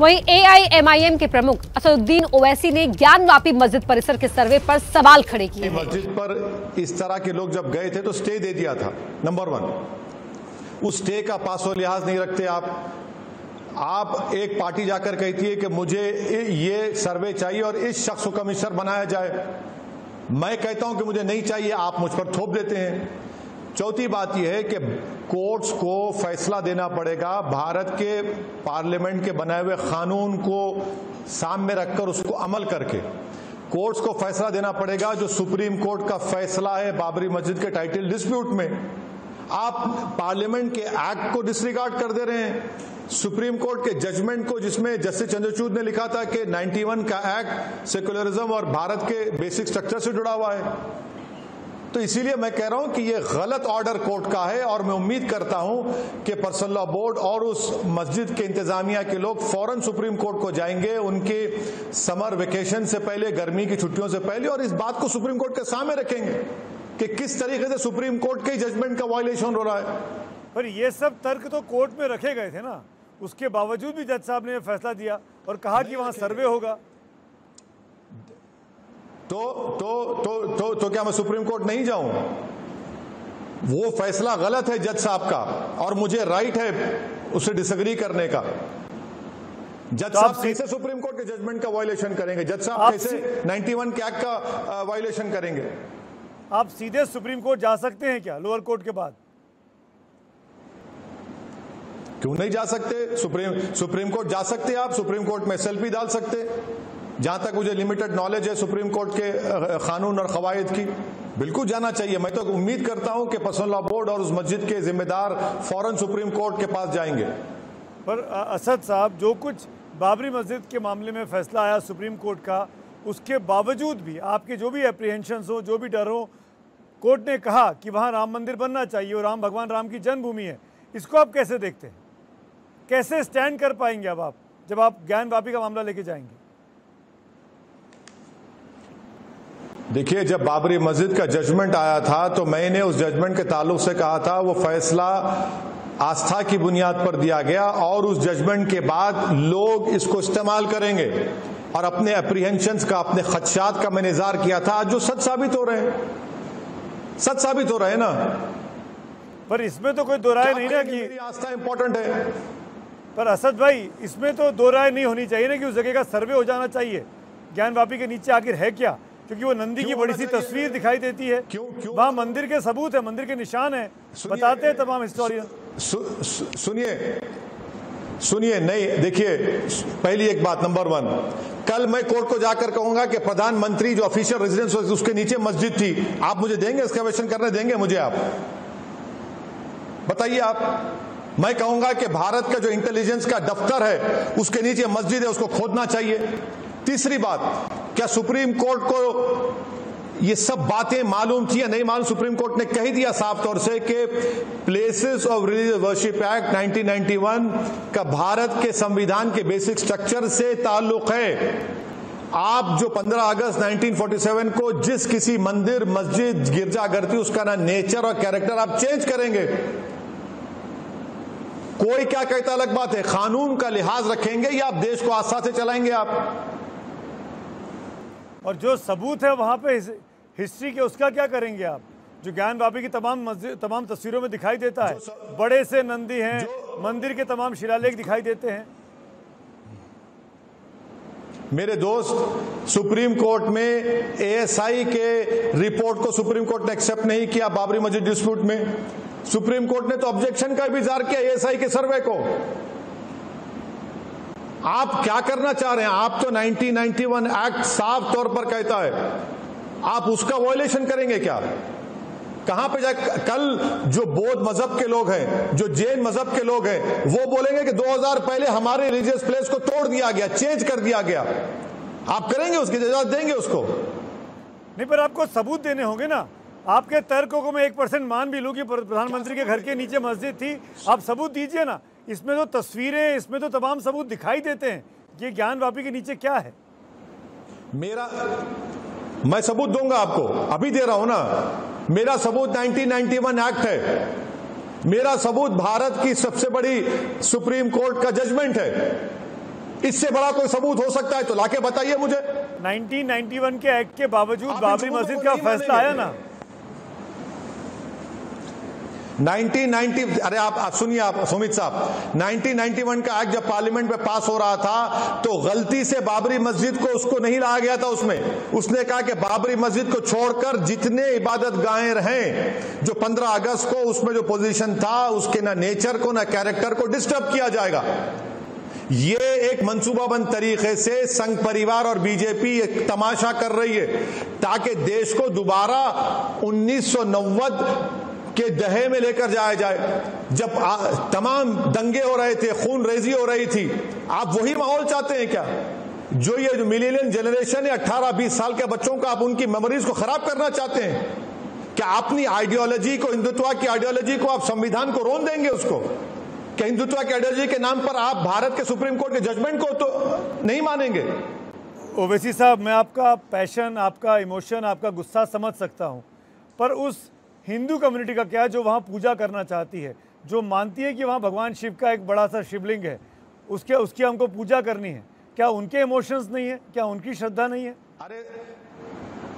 वहीं AIMIM के प्रमुख असदुद्दीन ओवैसी ने ज्ञानवापी मस्जिद परिसर के सर्वे पर सवाल खड़े किए। मस्जिद पर इस तरह के लोग जब गए थे तो स्टे दे दिया था, नंबर 1। उस स्टे का पासो लिहाज नहीं रखते आप एक पार्टी जाकर कहती है कि मुझे ये सर्वे चाहिए और इस शख्स को कमिश्नर बनाया जाए, मैं कहता हूं कि मुझे नहीं चाहिए, आप मुझ पर थोप देते हैं। चौथी बात यह है कि कोर्ट्स को फैसला देना पड़ेगा, भारत के पार्लियामेंट के बनाए हुए कानून को सामने रखकर उसको अमल करके कोर्ट्स को फैसला देना पड़ेगा। जो सुप्रीम कोर्ट का फैसला है बाबरी मस्जिद के टाइटल डिस्प्यूट में, आप पार्लियामेंट के एक्ट को डिसरिगार्ड कर दे रहे हैं। सुप्रीम कोर्ट के जजमेंट को, जिसमें जस्टिस चंद्रचूड़ ने लिखा था कि 91 का एक्ट सेक्युलरिज्म और भारत के बेसिक स्ट्रक्चर से जुड़ा हुआ है। तो इसीलिए मैं कह रहा हूं कि यह गलत ऑर्डर कोर्ट का है और मैं उम्मीद करता हूं कि पर्सनल लॉ बोर्ड और उस मस्जिद के इंतजामिया के लोग फौरन सुप्रीम कोर्ट को जाएंगे, उनके समर वेकेशन से पहले, गर्मी की छुट्टियों से पहले, और इस बात को सुप्रीम कोर्ट के सामने रखेंगे कि किस तरीके से सुप्रीम कोर्ट के जजमेंट का वायलेशन हो रहा है। पर ये सब तर्क तो कोर्ट में रखे गए थे ना, उसके बावजूद भी जज साहब ने फैसला दिया और कहा कि वहां सर्वे होगा। तो क्या मैं सुप्रीम कोर्ट नहीं जाऊं? वो फैसला गलत है जज साहब का और मुझे राइट है उससे डिसएग्री करने का। जज साहब कैसे सुप्रीम कोर्ट के जजमेंट का वायलेशन करेंगे? जज साहब कैसे 91 के एक्ट का वायलेशन करेंगे? आप सीधे सुप्रीम कोर्ट जा सकते हैं क्या लोअर कोर्ट के बाद? क्यों नहीं जा सकते? सुप्रीम कोर्ट जा सकते हैं आप। सुप्रीम कोर्ट में SLP डाल सकते। जहां तक मुझे लिमिटेड नॉलेज है सुप्रीम कोर्ट के कानून और कवायद की, बिल्कुल जाना चाहिए। मैं तो उम्मीद करता हूं कि पर्सनल लॉ बोर्ड और उस मस्जिद के जिम्मेदार फौरन सुप्रीम कोर्ट के पास जाएंगे। पर असद साहब, जो कुछ बाबरी मस्जिद के मामले में फैसला आया सुप्रीम कोर्ट का, उसके बावजूद भी आपके जो भी एप्रीहेंशंस हो, जो भी डर हो, कोर्ट ने कहा कि वहां राम मंदिर बनना चाहिए और भगवान राम की जन्मभूमि है। इसको आप कैसे देखते हैं? कैसे स्टैंड कर पाएंगे अब आप, जब आप ज्ञानवापी का मामला लेके जाएंगे? देखिए, जब बाबरी मस्जिद का जजमेंट आया था तो मैंने उस जजमेंट के ताल्लुक से कहा था वो फैसला आस्था की बुनियाद पर दिया गया और उस जजमेंट के बाद लोग इसको इस्तेमाल करेंगे और अपने एप्रीहेंशंस का, अपने खदशात का मैंने इज़हार किया था, जो सच साबित हो रहे हैं, सच साबित हो रहे हैं ना। पर इसमें तो कोई दो राय नहीं ना कि मेरी आस्था इंपॉर्टेंट है। पर असद भाई, इसमें तो दो राय नहीं होनी चाहिए ना कि उस जगह का सर्वे हो जाना चाहिए। ज्ञानवापी के नीचे आखिर है क्या? क्योंकि वो नंदी की बड़ी सी तस्वीर दिखाई देती है, वहां मंदिर के सबूत है, मंदिर के निशान है, बताते हैं तमाम हिस्टोरियन। सुनिए, नहीं, देखिए, पहली एक बात, नंबर 1, कल मैं कोर्ट को जाकर कहूंगा कि प्रधानमंत्री जो ऑफिशियल रेजिडेंस उसके नीचे मस्जिद थी, आप मुझे देंगे एक्सकवेशन करने देंगे मुझे? आप बताइए। आप, मैं कहूंगा कि भारत का जो इंटेलिजेंस का दफ्तर है उसके नीचे मस्जिद है, उसको खोदना चाहिए। तीसरी बात, क्या सुप्रीम कोर्ट को ये सब बातें मालूम थी या नहीं मालूम? सुप्रीम कोर्ट ने कह दिया साफ तौर से कि places of religious worship act 1991 का भारत के संविधान के बेसिक स्ट्रक्चर से ताल्लुक है। आप जो 15 अगस्त 1947 को जिस किसी मंदिर, मस्जिद, गिरजाघर थी, उसका ना नेचर और कैरेक्टर आप चेंज करेंगे। कोई क्या कहता अलग बात है, कानून का लिहाज रखेंगे या आप देश को आस्था से चलाएंगे आप? और जो सबूत है वहां पे हिस्ट्री के, उसका क्या करेंगे आप? जो ज्ञानवापी की तमाम तस्वीरों में दिखाई देता है, बड़े से नंदी हैं, मंदिर के तमाम शिलालेख दिखाई देते हैं। मेरे दोस्त, सुप्रीम कोर्ट में ASI के रिपोर्ट को सुप्रीम कोर्ट ने एक्सेप्ट नहीं किया बाबरी मस्जिद डिस्प्यूट में। सुप्रीम कोर्ट ने तो ऑब्जेक्शन का भी इज़हार किया ASI के सर्वे को। आप क्या करना चाह रहे हैं? आप तो 1991 एक्ट साफ तौर पर कहता है, आप उसका वायलेशन करेंगे क्या? कहां पे जाए? कल जो बौद्ध मजहब के लोग हैं, जो जैन मजहब के लोग हैं, वो बोलेंगे कि 2000 पहले हमारे रिलीजियस प्लेस को तोड़ दिया गया, चेंज कर दिया गया। आप करेंगे? उसकी इजाजत देंगे उसको? नहीं, पर आपको सबूत देने होंगे ना। आपके तर्कों को मैं 1% मान भी लूं कि प्रधानमंत्री के घर के नीचे मस्जिद थी, आप सबूत दीजिए ना। इसमें तो तस्वीरें, इसमें तो तमाम सबूत दिखाई देते हैं। ये ज्ञानवापी के नीचे क्या है? मैं सबूत दूंगा आपको, अभी दे रहा हूं ना। मेरा सबूत 1991 एक्ट है, मेरा सबूत भारत की सबसे बड़ी सुप्रीम कोर्ट का जजमेंट है। इससे बड़ा कोई सबूत हो सकता है तो लाके बताइए मुझे। 1991 के एक्ट के बावजूद आप बाबरी इन सबूतों मस्जिद को का नहीं फैसला आया ना। 1990 अरे आप सुनिए, आप सुमित साहब, 1991 का एक्ट जब पार्लियामेंट में पास हो रहा था तो गलती से बाबरी मस्जिद को उसको नहीं लाया गया था उसमें। उसने कहा कि बाबरी मस्जिद को छोड़कर जितने इबादत गाहें रहें, जो 15 अगस्त को उसमें जो पोजीशन था उसके ना नेचर को ना कैरेक्टर को डिस्टर्ब किया जाएगा। ये एक मंसूबाबंद तरीके से संघ परिवार और बीजेपी एक तमाशा कर रही है ताकि देश को दोबारा 1990 के दहे में लेकर जाया जाए, जब तमाम दंगे हो रहे थे, खून रेजी हो रही थी। आप वही माहौल चाहते हैं क्या? जो ये जो मिलेनियल जनरेशन है 18-20 साल के बच्चों का, आप उनकी मेमोरीज को खराब करना चाहते हैं क्या? अपनी आइडियोलॉजी को, हिंदुत्व की आइडियोलॉजी को आप संविधान को रोन देंगे उसको? क्या हिंदुत्व की आइडियोलॉजी के नाम पर आप भारत के सुप्रीम कोर्ट के जजमेंट को तो नहीं मानेंगे? ओवैसी साहब, मैं आपका पैशन, आपका इमोशन, आपका गुस्सा समझ सकता हूं, पर उस हिंदू कम्युनिटी का क्या जो वहाँ पूजा करना चाहती है, जो मानती है कि वहाँ भगवान शिव का एक बड़ा सा शिवलिंग है, उसकी हमको पूजा करनी है, क्या उनके इमोशंस नहीं है? क्या उनकी श्रद्धा नहीं है?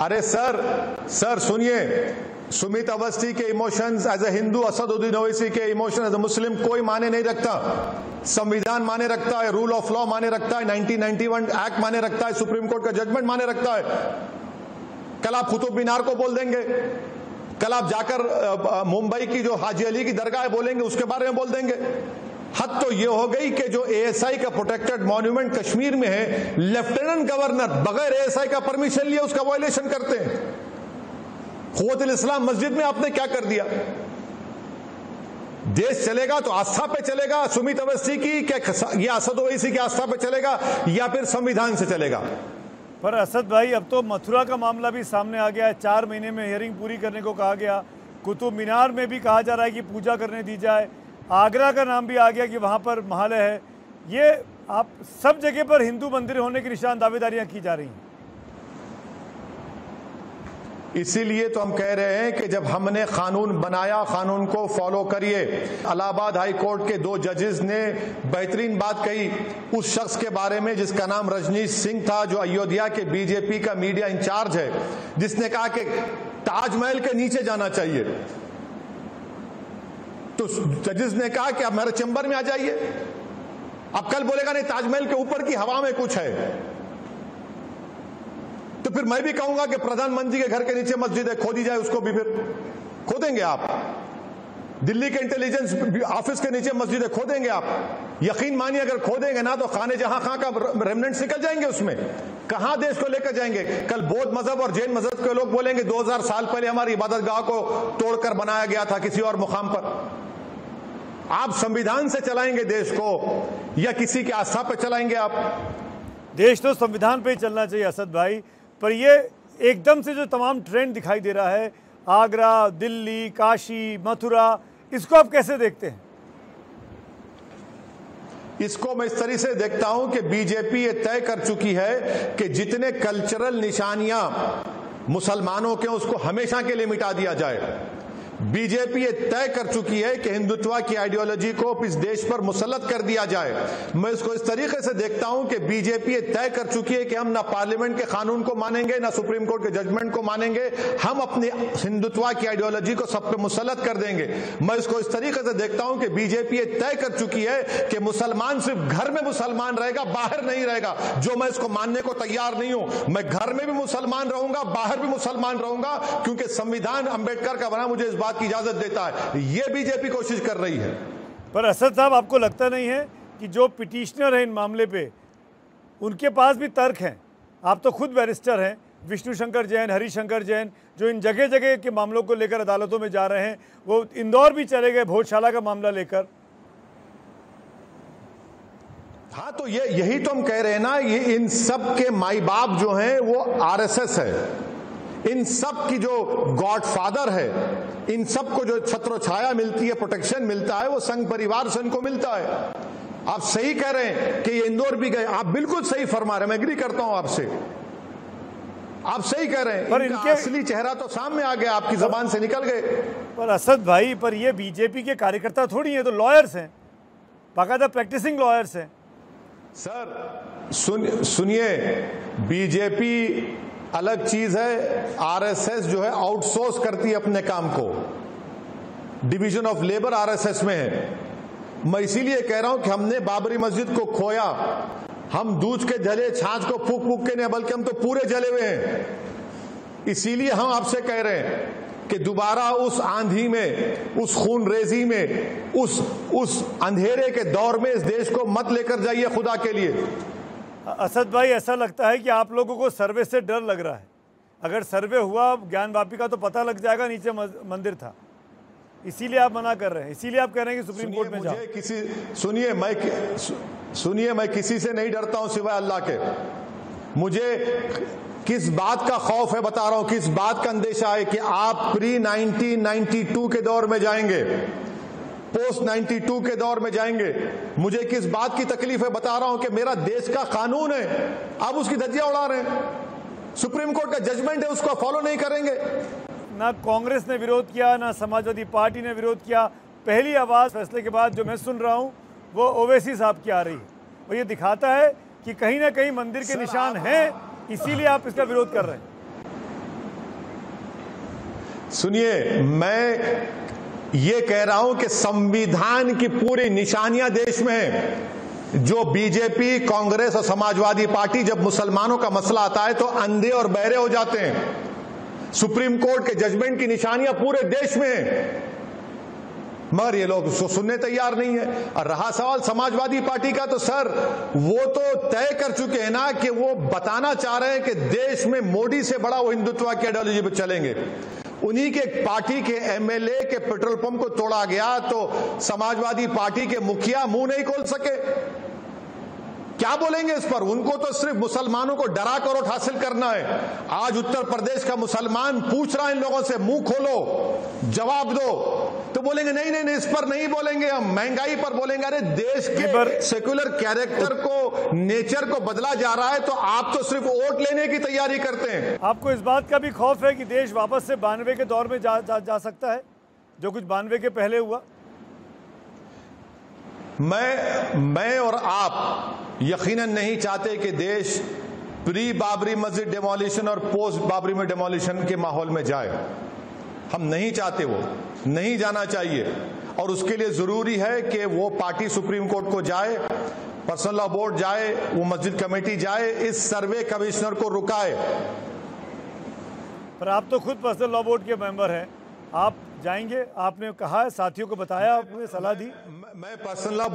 अरे सर सुनिए, सुमित अवस्थी के emotions as a Hindu, Asaduddin Owaisi के इमोशन एज ए मुस्लिम कोई माने नहीं रखता। संविधान माने रखता है, रूल ऑफ लॉ माने रखता है, 1991 एक्ट माने रखता है, सुप्रीम कोर्ट का जजमेंट माने रखता है। कल आप कुतुब मीनार को बोल देंगे, कल आप जाकर मुंबई की जो हाजी अली की दरगाह है बोलेंगे, उसके बारे में बोल देंगे। हद तो यह हो गई कि जो एएसआई का प्रोटेक्टेड मॉन्यूमेंट कश्मीर में है, लेफ्टिनेंट गवर्नर बगैर एएसआई का परमिशन लिए उसका वायलेशन करते हैं। क़ुव्वतुल इस्लाम मस्जिद में आपने क्या कर दिया? देश चलेगा तो आस्था पे चलेगा सुमित अवस्थी की, क्या ये असद ओवैसी की आस्था पे चलेगा या फिर संविधान से चलेगा? पर असद भाई, अब तो मथुरा का मामला भी सामने आ गया है। 4 महीने में हियरिंग पूरी करने को कहा गया। कुतुब मीनार में भी कहा जा रहा है कि पूजा करने दी जाए। आगरा का नाम भी आ गया कि वहाँ पर महालय है। ये आप सब जगह पर हिंदू मंदिर होने की निशान दावेदारियाँ की जा रही हैं। इसीलिए तो हम कह रहे हैं कि जब हमने कानून बनाया, कानून को फॉलो करिए। इलाहाबाद हाई कोर्ट के 2 जजेस ने बेहतरीन बात कही उस शख्स के बारे में जिसका नाम रजनीश सिंह था, जो अयोध्या के बीजेपी का मीडिया इंचार्ज है, जिसने कहा कि ताजमहल के नीचे जाना चाहिए। तो जजेस ने कहा कि आप मेरे चैम्बर में आ जाइए। अब कल बोलेगा नहीं ताजमहल के ऊपर की हवा में कुछ है, तो फिर मैं भी कहूंगा कि प्रधानमंत्री के घर के नीचे मस्जिद है, खोदी जाए, उसको भी फिर खोदेंगे आप। दिल्ली के इंटेलिजेंस ऑफिस के नीचे मस्जिद है, खोदेंगे आप। यकीन मानिए अगर खोदेंगे ना तो खाने जहां खां का रेमनेंट्स निकल जाएंगे उसमें। कहां देश को लेकर जाएंगे? कल बौद्ध मजहब और जैन मजहब के लोग बोलेंगे 2000 साल पहले हमारी इबादतगाह को तोड़कर बनाया गया था किसी और मुकाम पर। आप संविधान से चलाएंगे देश को या किसी की आस्था पर चलाएंगे आप? देश तो संविधान पे ही चलना चाहिए असद भाई, पर ये एकदम से जो तमाम ट्रेंड दिखाई दे रहा है, आगरा, दिल्ली, काशी, मथुरा, इसको आप कैसे देखते हैं? इसको मैं इस तरीके से देखता हूं कि बीजेपी ये तय कर चुकी है कि जितने कल्चरल निशानियां मुसलमानों के उसको हमेशा के लिए मिटा दिया जाए। बीजेपी ये तय कर चुकी है कि हिंदुत्व की आइडियोलॉजी को इस देश पर मुसल्लत कर दिया जाए। मैं इसको इस तरीके से देखता हूं कि बीजेपी ये तय कर चुकी है कि हम ना पार्लियामेंट के कानून को मानेंगे, ना सुप्रीम कोर्ट के जजमेंट को मानेंगे, हम अपनी हिंदुत्व की आइडियोलॉजी को सब पे मुसल्लत कर देंगे। मैं इसको इस तरीके से देखता हूं कि बीजेपी ये तय कर चुकी है कि मुसलमान सिर्फ घर में मुसलमान रहेगा, बाहर नहीं रहेगा, जो मैं इसको मानने को तैयार नहीं हूं। मैं घर में भी मुसलमान रहूंगा, बाहर भी मुसलमान रहूंगा, क्योंकि संविधान अंबेडकर का बना मुझे इस बात की इजाजत देता है। यह बीजेपी कोशिश कर रही है। पर असद साहब, आपको लगता नहीं है कि जो पिटिशनर हैं इन मामले पे, उनके पास भी तर्क हैं? आप तो खुद बैरिस्टर हैं, विष्णु शंकर जैन, हरिशंकर जैन, जो इन जगह जगह के मामलों को लेकर अदालतों में जा रहे हैं, वो इंदौर भी चले गए भोजशाला का मामला लेकर। हाँ, तो यही तो हम कह रहे हैं ना, ये इन सब के माई बाप जो हैं वो आरएसएस है। इन सब की जो गॉडफादर है, इन सब को जो छत्र छाया मिलती है, प्रोटेक्शन मिलता है, वो संघ परिवार से इनको मिलता है। आप सही कह रहे हैं कि ये इंदौर भी गए, आप बिल्कुल सही फरमा रहे हैं, मैं एग्री करता हूं आपसे, आप सही कह रहे हैं। पर इनके असली चेहरा तो सामने आ गया, आपकी जबान से निकल गए। पर असद भाई, पर ये बीजेपी के कार्यकर्ता थोड़ी है, तो लॉयर्स हैं, बाकायदा प्रैक्टिसिंग लॉयर्स हैं। सर सुनिए, बीजेपी अलग चीज है, आरएसएस जो है आउटसोर्स करती है अपने काम को। डिवीजन ऑफ लेबर आरएसएस में है। मैं इसीलिए कह रहा हूं कि हमने बाबरी मस्जिद को खोया, हम दूध के जले छाछ को फूक फूक के नहीं, बल्कि हम तो पूरे जले हुए हैं। इसीलिए हम आपसे कह रहे हैं कि दोबारा उस आंधी में, उस खूनरेजी में, उस अंधेरे के दौर में इस देश को मत लेकर जाइए खुदा के लिए। असद भाई, ऐसा लगता है कि आप लोगों को सर्वे से डर लग रहा है। अगर सर्वे हुआ ज्ञानवापी का तो पता लग जाएगा नीचे मंदिर था, इसीलिए आप मना कर रहे हैं, इसीलिए आप कह रहे हैं कि सुप्रीम कोर्ट में जाओ। सुनिए, मैं किसी से नहीं डरता हूं सिवाय अल्लाह के। मुझे किस बात का खौफ है बता रहा हूं, किस बात का अंदेशा है कि आप प्री 1992 के दौर में जाएंगे, पोस्ट 92 के दौर में जाएंगे। मुझे किस बात की तकलीफ है बता रहा हूं कि मेरा देश का कानून है, आप उसकी धज्जियां उड़ा रहे हैं। सुप्रीम कोर्ट का जजमेंट है, उसको फॉलो नहीं करेंगे। ना कांग्रेस ने विरोध किया, ना समाजवादी पार्टी ने विरोध किया। पहली आवाज फैसले के बाद जो मैं सुन रहा हूं वो ओवैसी साहब की आ रही है, और ये दिखाता है कि कहीं ना कहीं मंदिर के निशान हैं, इसीलिए आप इसका विरोध कर रहे हैं। सुनिए, मैं ये कह रहा हूं कि संविधान की पूरी निशानियां देश में है। जो बीजेपी, कांग्रेस और समाजवादी पार्टी जब मुसलमानों का मसला आता है तो अंधे और बहरे हो जाते हैं। सुप्रीम कोर्ट के जजमेंट की निशानियां पूरे देश में है, मगर ये लोग उसको सुनने तैयार नहीं है। और रहा सवाल समाजवादी पार्टी का, तो सर वो तो तय कर चुके हैं ना कि वो बताना चाह रहे हैं कि देश में मोदी से बड़ा वो हिंदुत्व की आइडियोलॉजी पर चलेंगे। उन्हीं के पार्टी के एमएलए के पेट्रोल पंप को तोड़ा गया तो समाजवादी पार्टी के मुखिया मुंह नहीं खोल सके। क्या बोलेंगे इस पर? उनको तो सिर्फ मुसलमानों को डरा कर वोट हासिल करना है। आज उत्तर प्रदेश का मुसलमान पूछ रहा है इन लोगों से, मुंह खोलो, जवाब दो, तो बोलेंगे नहीं नहीं नहीं, इस पर नहीं बोलेंगे, हम महंगाई पर बोलेंगे। अरे देश के सेक्युलर कैरेक्टर को, नेचर को बदला जा रहा है, तो आप तो सिर्फ वोट लेने की तैयारी करते हैं। आपको इस बात का भी खौफ है कि देश वापस से 92 के दौर में जा सकता है, जो कुछ 92 के पहले हुआ? मैं और आप यकीनन नहीं चाहते कि देश प्री बाबरी मस्जिद डेमोलिशन और पोस्ट बाबरी में डेमोलिशन के माहौल में जाए। हम नहीं चाहते, वो नहीं जाना चाहिए। और उसके लिए जरूरी है कि वो पार्टी सुप्रीम कोर्ट को जाए, पर्सनल लॉ बोर्ड जाए, वो मस्जिद कमेटी जाए, इस सर्वे कमिश्नर को रुकाए। पर आप तो खुद पर्सनल लॉ बोर्ड के मेंबर हैं, आप जाएंगे? आपने कहा है, साथियों को बताया, आपने सलाह दी? मैं पर्सनल लॉ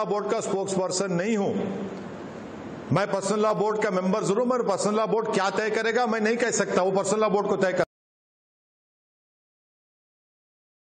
बोर्ड का स्पोक्स पर्सन नहीं हूं। मैं पर्सनल लॉ बोर्ड का मेंबर जरूर, मगर पर्सनल लॉ बोर्ड क्या तय करेगा मैं नहीं कह सकता, वो पर्सनल लॉ बोर्ड को तय कर